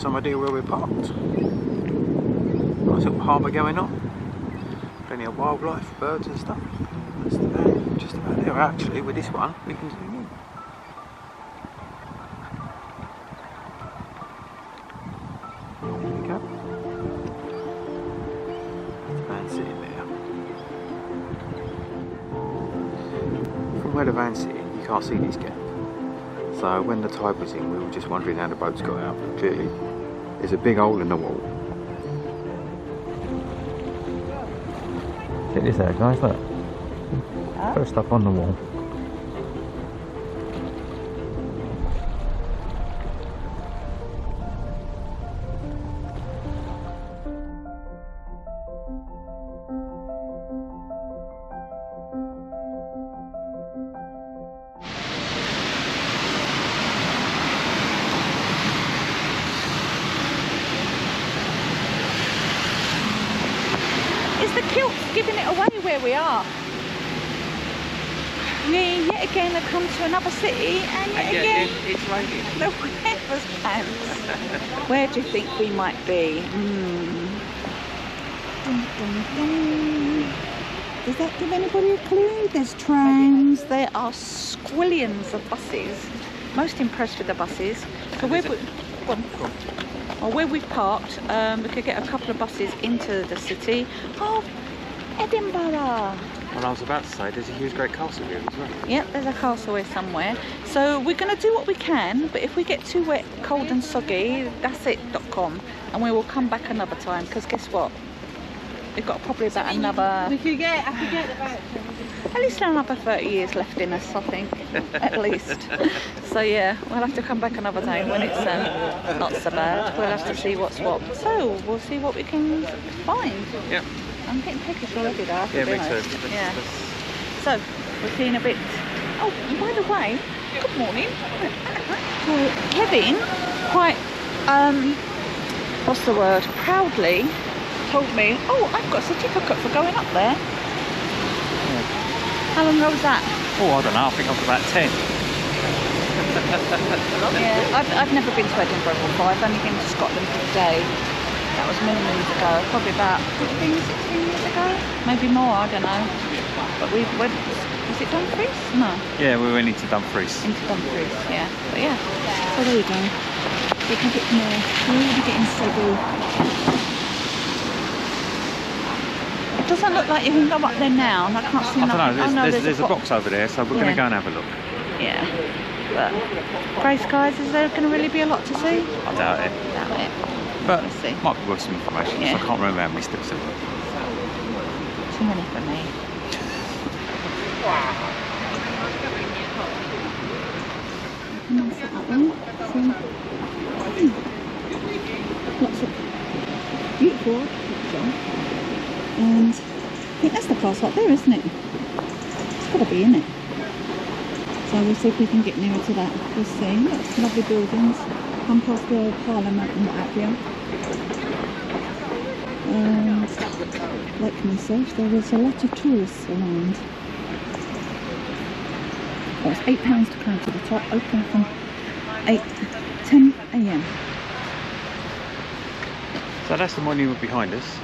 some idea where we're parked. Nice little harbour going on. Plenty of wildlife, birds and stuff. That's just about there. Actually, with this one, we can zoom in. There we go. There's the van sitting there. From where the van's sitting, you can't see this gap. So when the tide was in, we were just wondering how the boats got out. Clearly, there's a big hole in the wall. Check this out, guys, look. Put stuff on the wall. Is the kilt giving it away where we are? We yet again have come to another city and yet again it's raining. the weather's pants. Where do you think we might be? Dun, dun, dun. Does that give anybody a clue? There's trams, there are squillions of buses. Most impressed with the buses. So where we've parked, we could get a couple of buses into the city of Edinburgh. Well, I was about to say, there's a huge great castle here as well. Yep, there's a castle here somewhere. So we're going to do what we can, but if we get too wet, cold and soggy, that's it.com, and we will come back another time, because guess what? We've got probably about another... I could get about... At least another 30 years left in us, I think, at least. So yeah, we'll have to come back another day when it's not so bad. We'll have to see what's what. So we'll see what we can find. Yep. I'm getting peckish already though, I have to be me too. honest. Yeah. So, we're seeing a bit... Oh, and by the way, good morning. So, Kevin, quite, what's the word, proudly told me, oh, I've got a certificate for going up there. Yeah. How long ago was that? Oh, I don't know, I think I was about 10. Yeah, I've never been to Edinburgh before. I've only been to Scotland today. That was many moons ago, probably about 15, 16 years ago, maybe more, I don't know. But we went, was it Dumfries? No. Yeah, we went into Dumfries. Into Dumfries, yeah. But yeah, so there you go. You can get more, really getting soggy. It doesn't look like you can go up there now, and I can't see nothing. I don't know, there's a box over there, so we're going to go and have a look. Yeah. But, grey skies, is there going to really be a lot to see? I doubt it. Doubt it. But Let's see. Might be worth some information, Yeah. so I can't remember how many steps there were. Too many for me. Lots of beautiful architecture. And I think that's the castle up there, isn't it? It's got to be, isn't it? So we'll see if we can get nearer to that. We'll see. Lots of lovely buildings. Come past the old Parliament and what have you. And like myself, there was a lot of tourists around. Oh, it's £8 to climb to the top, open from 10 AM. So that's the monument behind us.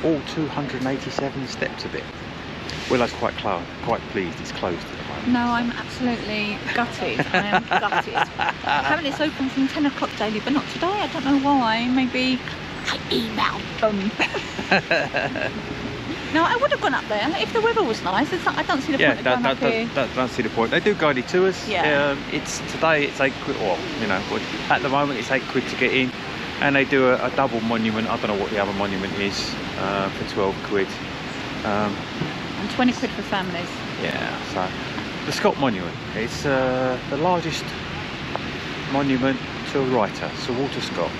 All 287 steps of it. Willow's quite pleased it's closed at the moment. No, I'm absolutely gutted. I am gutted. Apparently it's open from 10 o'clock daily, but not today. I don't know why. Maybe I emailed them. No, I would have gone up there if the weather was nice. I don't see the point of going up here. Don't see the point. They do guided tours. Yeah. Today it's £8. Well, you know, at the moment it's £8 to get in, and they do a double monument. I don't know what the other monument is for £12. And 20 quid for families. Yeah. So the Scott Monument. It's the largest monument to a writer, Sir Walter Scott.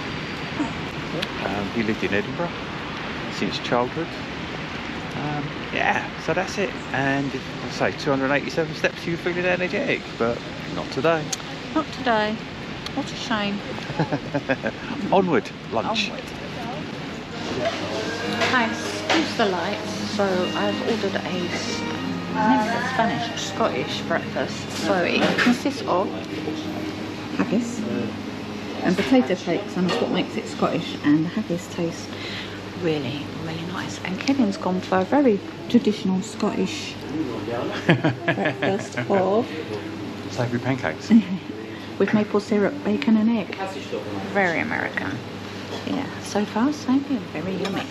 He lived in Edinburgh since childhood. Yeah, so that's it. And I say 287 steps, you feeling energetic, but not today. Not today. What a shame. Onward, lunch. Onward. Hi, excuse the lights. So I've ordered a Spanish, Scottish breakfast. So it consists of haggis, and potato cakes, and that's what makes it Scottish. And the haggis taste really, really nice. And Kevin's gone for a very traditional Scottish breakfast of savoury pancakes. with maple syrup, bacon and egg. Very American. Yeah, so far so good. Very yummy.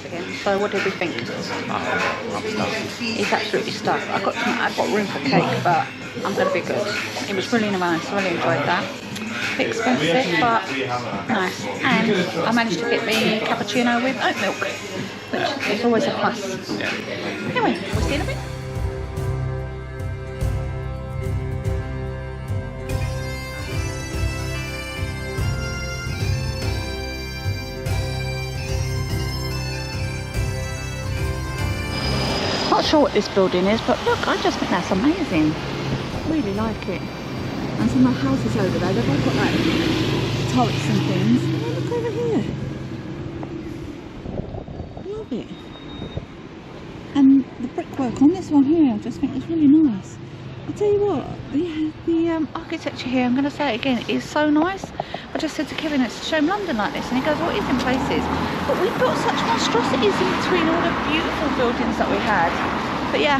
So what did we think? I'm stuffed. It's absolutely stuffed. I've got room for cake, but I'm going to be good. It was really nice. Really enjoyed that. A bit expensive, but nice. And I managed to get me cappuccino with oat milk, which is always a plus. Anyway, we'll see you in a bit. Not sure what this building is, but look, I just think that's amazing. Really like it. And some of the houses over there, they've all got like turrets and things. Oh, look over here. Love it. And the brickwork on this one here, I just think it's really nice. I tell you what, the architecture here, I'm going to say it again, is so nice. I just said to Kevin, it's a shame London like this, and he goes, well, it is in places. But we've got such monstrosities in between all the beautiful buildings that we had. But yeah,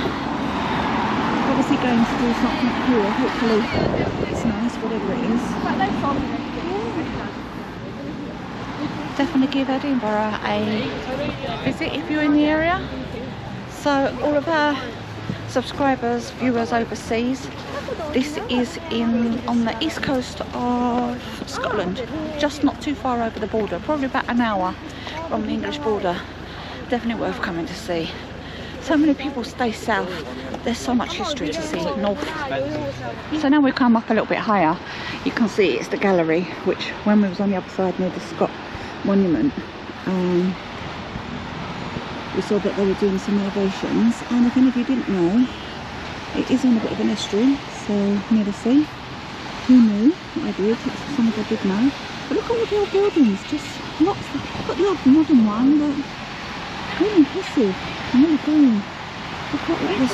obviously going to do something here, hopefully it's nice, whatever it is. Definitely give Edinburgh a visit if you're in the area. So all of our subscribers, viewers overseas, this is on the east coast of Scotland, just not too far over the border, probably about an hour from the English border. Definitely worth coming to see. So many people stay south, there's so much history to see north. So now we've come up a little bit higher, you can see it's the gallery, which when we was on the other side near the Scott Monument, we saw that they were doing some renovations, and if any of you didn't know, it is on a bit of an estuary, so near the sea. Who knew? I did, some of I did know. But look at all the old buildings, just lots of, got the odd modern one, but really impressive, really green. Look at this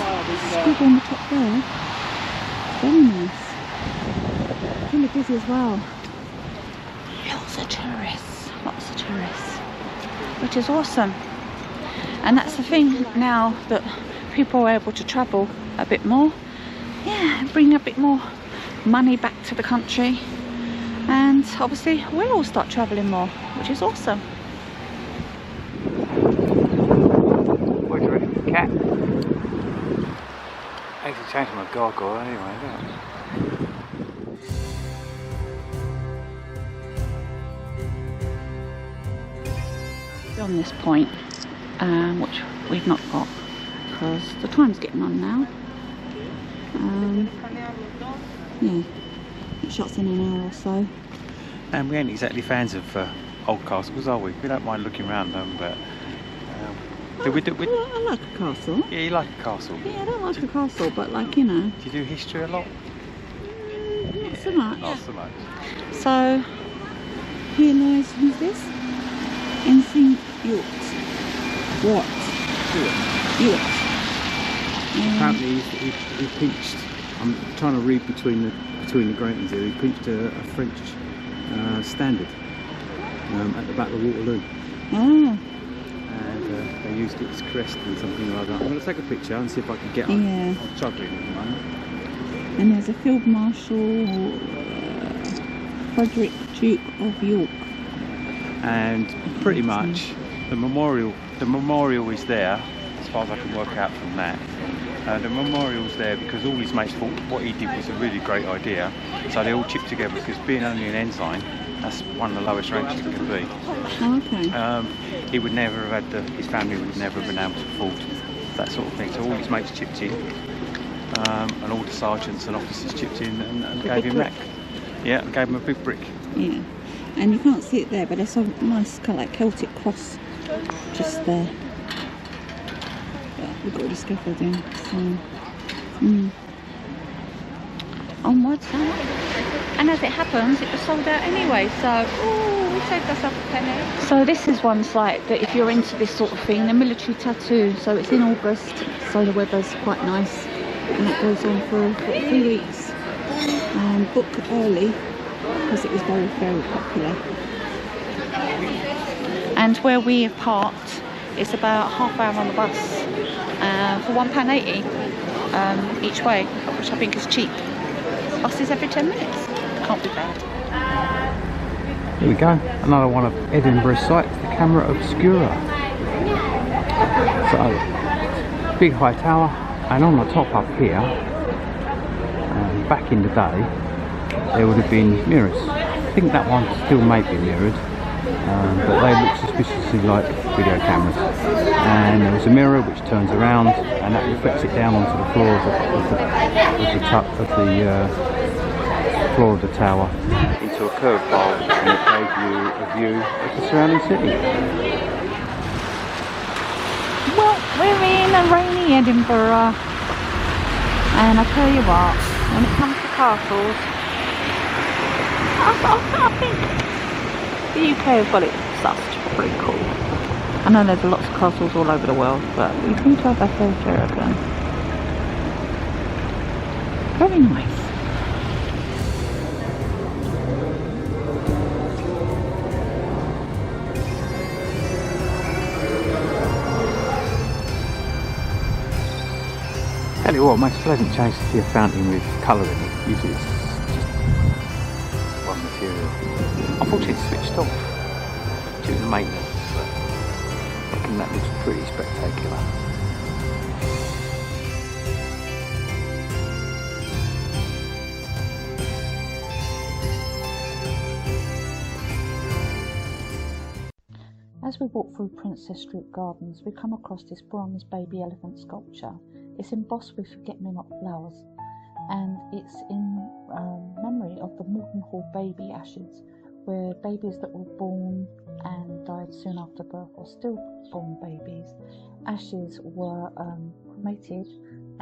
squiggle on the top there, very nice. Really busy as well. Lots of tourists, which is awesome. And that's the thing now that people are able to travel a bit more, yeah, bring a bit more money back to the country, and obviously we'll all start travelling more, which is awesome. Where's ready for the cat? I actually changed my gargoyle anyway, look. On this point, which we've not got because the time's getting on now. Yeah, it shuts in an hour or so. And we ain't exactly fans of old castles, are we? We don't mind looking around them, but I like a castle. Yeah, you like a castle. Yeah, I don't like a castle, but like, you know. Do you do history a lot? Not so much. Not so much. So, here lies, who's this? Anything York. What? York. Apparently he pinched, I'm trying to read between the gratings here, he pinched a French standard at the Battle of Waterloo. Ah. And they used it as crest and something like that. I'm going to take a picture and see if I can get yeah. I'm struggling at the moment. And there's a Field Marshal, Frederick, Duke of York. And pretty much the memorial is there, as far as I can work out from that. The memorial's there because all his mates thought what he did was a really great idea, so they all chipped together, because being only an ensign, that's one of the lowest ranks you can be. Oh, okay. He would never have had his family would never have been able to afford that sort of thing, so all his mates chipped in, and all the sergeants and officers chipped in and gave him that. Yeah, and gave him a big brick. Yeah, and you can't see it there, but there's a nice kind of like Celtic cross just there. But we've got all the scaffolding, so onwards. And as it happens, it was sold out anyway, so we saved ourselves a penny. So this is one site that if you're into this sort of thing, the military tattoo, so it's in August, so the weather's quite nice, and it goes on for 3 weeks. And book early because it was very, very popular. And where we have parked, it's about half hour on the bus for £1.80 each way, which I think is cheap. Buses every 10 minutes. Can't be bad. Here we go, another one of Edinburgh's sights, the Camera Obscura. So, big high tower, and on the top up here, back in the day, there would have been mirrors. I think that one still may be mirrored, but they look suspiciously like video cameras. And there was a mirror which turns around, and that reflects it down onto the floor of the floor of the tower into a curved bowl, and it gave you a view of the surrounding city. Well, we're in a rainy Edinburgh, and I tell you what, when it comes to castles, I think the UK have got it sussed pretty cool. I know there's lots of castles all over the world, but we seem to have our fair share of them. Very nice. Tell you what, makes a pleasant change to see a fountain with colour in it. Usually it's just one material. Unfortunately it's switched off due to maintenance, but I reckon that looks pretty spectacular. As we walk through Princess Street Gardens, we come across this bronze baby elephant sculpture. It's embossed with forget-me-not flowers, and it's in memory of the Morton Hall baby ashes, where babies that were born and died soon after birth, or stillborn babies, ashes were cremated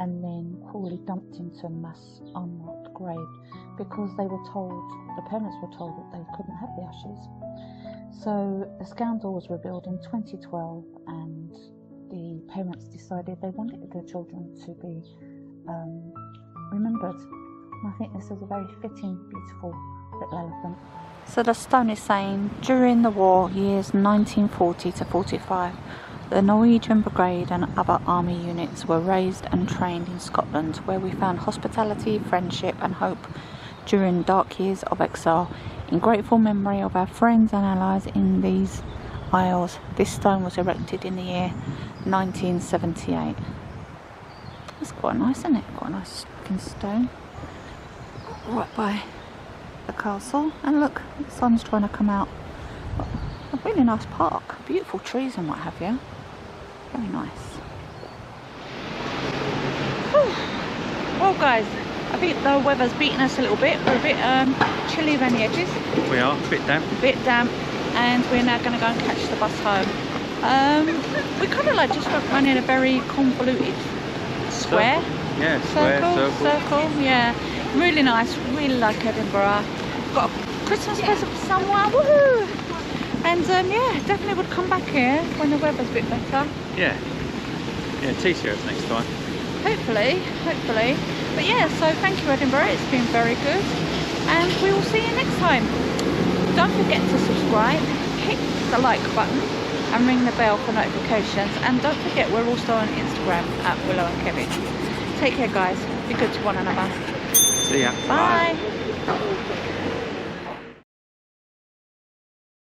and then cruelly dumped into a mass unmarked grave, because they were told, the parents were told, that they couldn't have the ashes. So the scandal was revealed in 2012, and the parents decided they wanted their children to be remembered. And I think this is a very fitting, beautiful little elephant. So the stone is saying, during the war, years 1940 to 45, the Norwegian Brigade and other army units were raised and trained in Scotland, where we found hospitality, friendship and hope during dark years of exile. In grateful memory of our friends and allies in these isles, this stone was erected in the year 1978. That's quite nice, isn't it? Quite a nice looking stone. Right by the castle. And look, the sun's trying to come out. A really nice park. Beautiful trees and what have you. Very nice. Whew. Well guys, I think the weather's beaten us a little bit. We're a bit chilly around the edges. We are, a bit damp. A bit damp, and we're now going to go and catch the bus home. We kind of like just run in a very convoluted square. Yeah, square, circle. Yeah, really nice. Really like Edinburgh. Got a Christmas present for someone. Woohoo! And yeah, definitely would come back here when the weather's a bit better. Yeah, t-shirts next time. Hopefully. But yeah, so thank you Edinburgh, it's been very good, and we will see you next time. Don't forget to subscribe, hit the like button and ring the bell for notifications, and don't forget we're also on Instagram at Willow and Kevin. Take care guys, be good to one another. See ya. Bye.